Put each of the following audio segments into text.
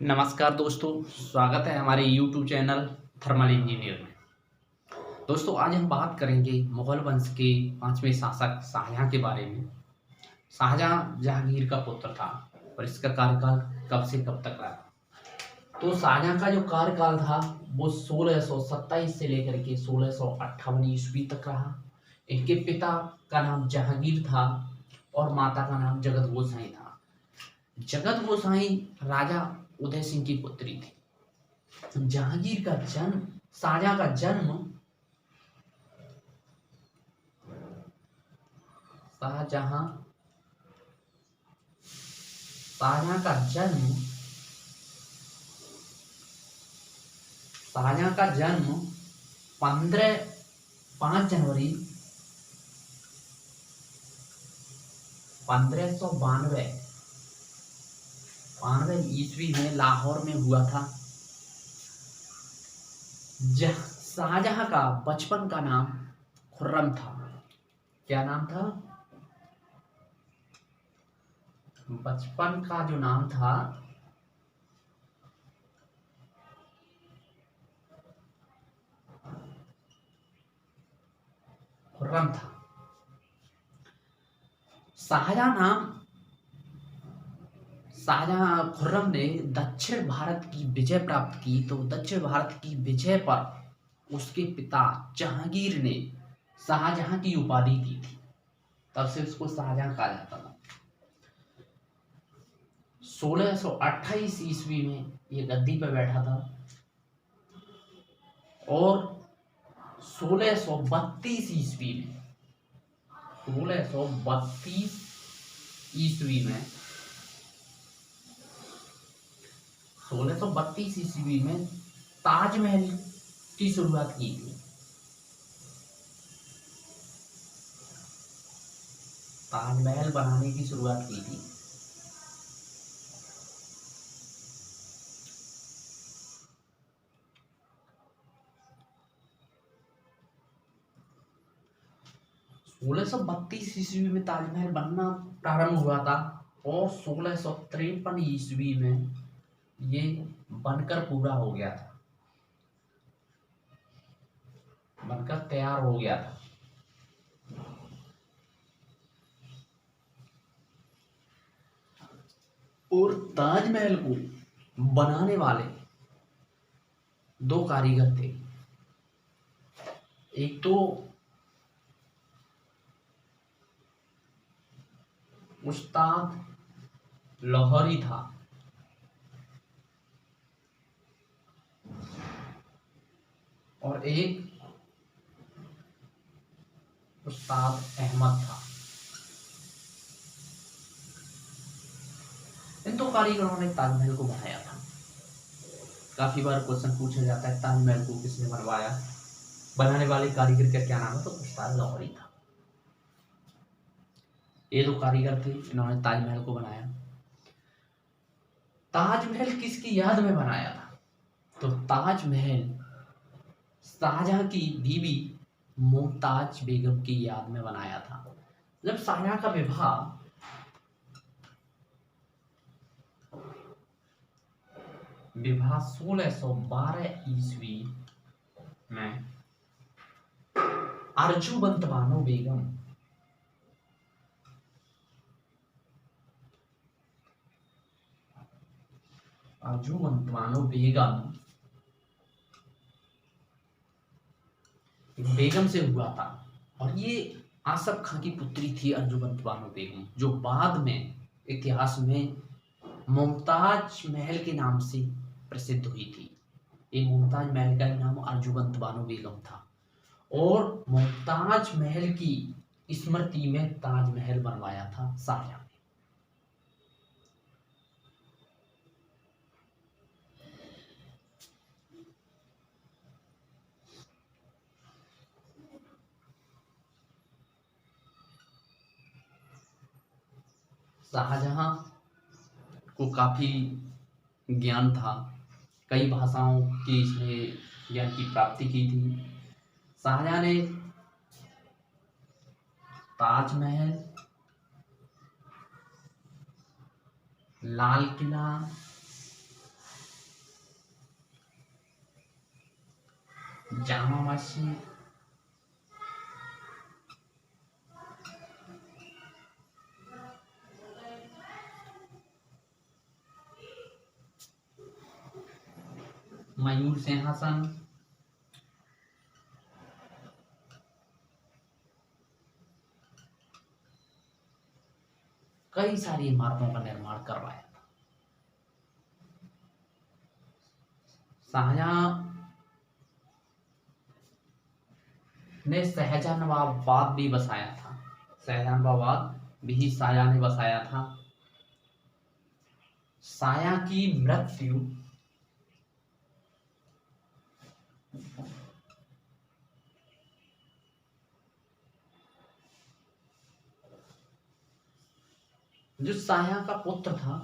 नमस्कार दोस्तों, स्वागत है हमारे YouTube चैनल थर्मल इंजीनियर में। दोस्तों, आज हम बात करेंगे मुगल वंश के 5वें शासक शाहजहां के बारे में। शाहजहां जहांगीर का पुत्र था और इसका कार्यकाल कब से कब तक रहा। तो शाहजहां का जो कार्यकाल था वो 1627 से लेकर के 1658 ईस्वी तक रहा। इनके पिता का नाम जहांगीर था और माता का नाम जगत गोसाई था। जगत गोसाई राजा उदय सिंह की पुत्री थी। जहांगीर का जन्म शाहजहां का जन्म शाहजहां शाहजहां का जन्म शाहजहां का जन्म 5 जनवरी 1592 ईस्वी में लाहौर में हुआ था। शाहजहां का बचपन का नाम खुर्रम था। क्या नाम था? बचपन का जो नाम था खुर्रम था। शाहजहां खुर्रम ने दक्षिण भारत की विजय प्राप्त की, तो दक्षिण भारत की विजय पर उसके पिता जहांगीर ने शाहजहां की उपाधि दी थी। तब से उसको शाहजहां कहा जाता था। 1628 ईस्वी में ये गद्दी पर बैठा था और 1632 ईस्वी में 1632 ईस्वी में 1632 ईस्वी में ताजमहल की शुरुआत की थी। ताजमहल बनाने की शुरुआत की थी। सोलह सौ बत्तीस ईस्वी में ताजमहल बनना प्रारंभ हुआ था और 1653 ईस्वी में ये बनकर पूरा हो गया था, बनकर तैयार हो गया था। और ताजमहल को बनाने वाले 2 कारीगर थे। एक तो उस्ताद लाहौरी था और एक उस्ताद अहमद था। इन 2 कारीगरों ने ताजमहल को बनाया था। काफी बार क्वेश्चन पूछा जाता है ताजमहल को किसने बनवाया, बनाने वाले कारीगर का क्या नाम है, तो उस्ताद लाहौरी था। ये 2 कारीगर थे, इन्होंने ताजमहल को बनाया। ताजमहल किसकी याद में बनाया था? तो ताजमहल शाहजहां की बीवी मुमताज बेगम की याद में बनाया था। जब शाहजहां का विवाह 1612 ईस्वी में अर्जुबंत बानो बेगम से हुआ था। और ये आसफ खां की पुत्री थी अर्जुबंत बानो बेगम, जो बाद में इतिहास में मुमताज महल के नाम से प्रसिद्ध हुई थी। ये मुमताज महल का नाम अर्जुबंत बानो बेगम था और मुमताज महल की स्मृति में ताजमहल बनवाया था शाहजहां ने। शाहजहां को काफी ज्ञान था, कई भाषाओं की इसने ज्ञान की प्राप्ति की थी। शाहजहां ने ताजमहल, लाल किला, जामा मस्जिद, मयूर सिंहासन, कई सारी इमारतों का निर्माण करवाया था। शाहजहां ने शाहजहानाबाद भी बसाया था। शाहजहानाबाद भी शाहजहां ने बसाया था। शाया की मृत्यु जो शाया का पुत्र था,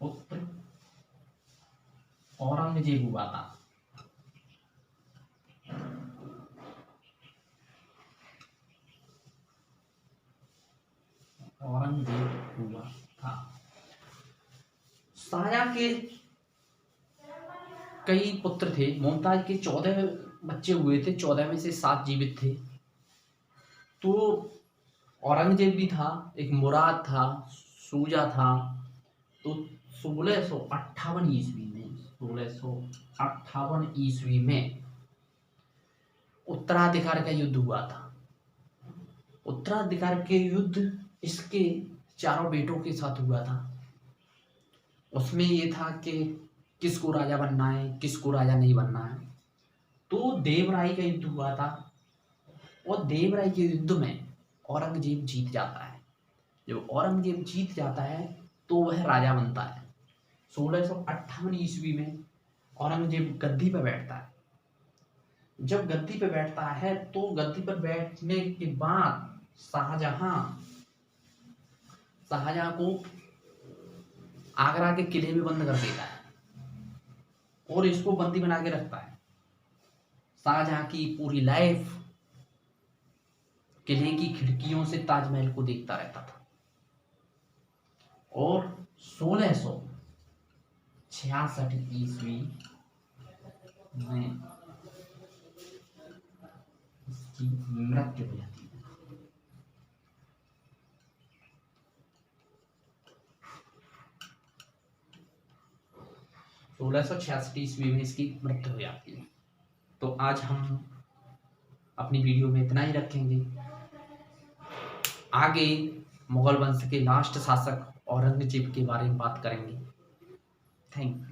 पुत्र औरंगजेब हुआ था। औरंगजेब हुआ था। शाया के कई पुत्र थे। मुमताज के 14 बच्चे हुए थे, 14 में से 7 जीवित थे। तो औरंगजेब भी था, एक मुराद था, सूजा था। तो 1658 ईस्वी में 1658 ईस्वी में उत्तराधिकार का युद्ध हुआ था। उत्तराधिकार के युद्ध इसके चारों बेटों के साथ हुआ था। उसमें ये था कि किसको राजा बनना है, किसको राजा नहीं बनना है। तो देवराय का युद्ध हुआ था और देवराय के युद्ध में औरंगजेब जीत जाता है। जब औरंगजेब जीत जाता है तो वह राजा बनता है। 1658 ईस्वी में औरंगजेब गद्दी पर बैठता है। जब गद्दी पर बैठता है तो गद्दी पर बैठने के बाद शाहजहां को आगरा के किले में बंद कर देता है और इसको बंदी बना के रखता है। शाहजहां की पूरी लाइफ किले की खिड़कियों से ताजमहल को देखता रहता था। और 1666 ईस्वी में इसकी मृत्यु हो जाती है। 1666 ईस्वी में इसकी मृत्यु हो जाती है। तो आज हम अपनी वीडियो में इतना ही रखेंगे। आगे मुगल वंश के लास्ट शासक औरंगजेब के बारे में बात करेंगे। Thank you.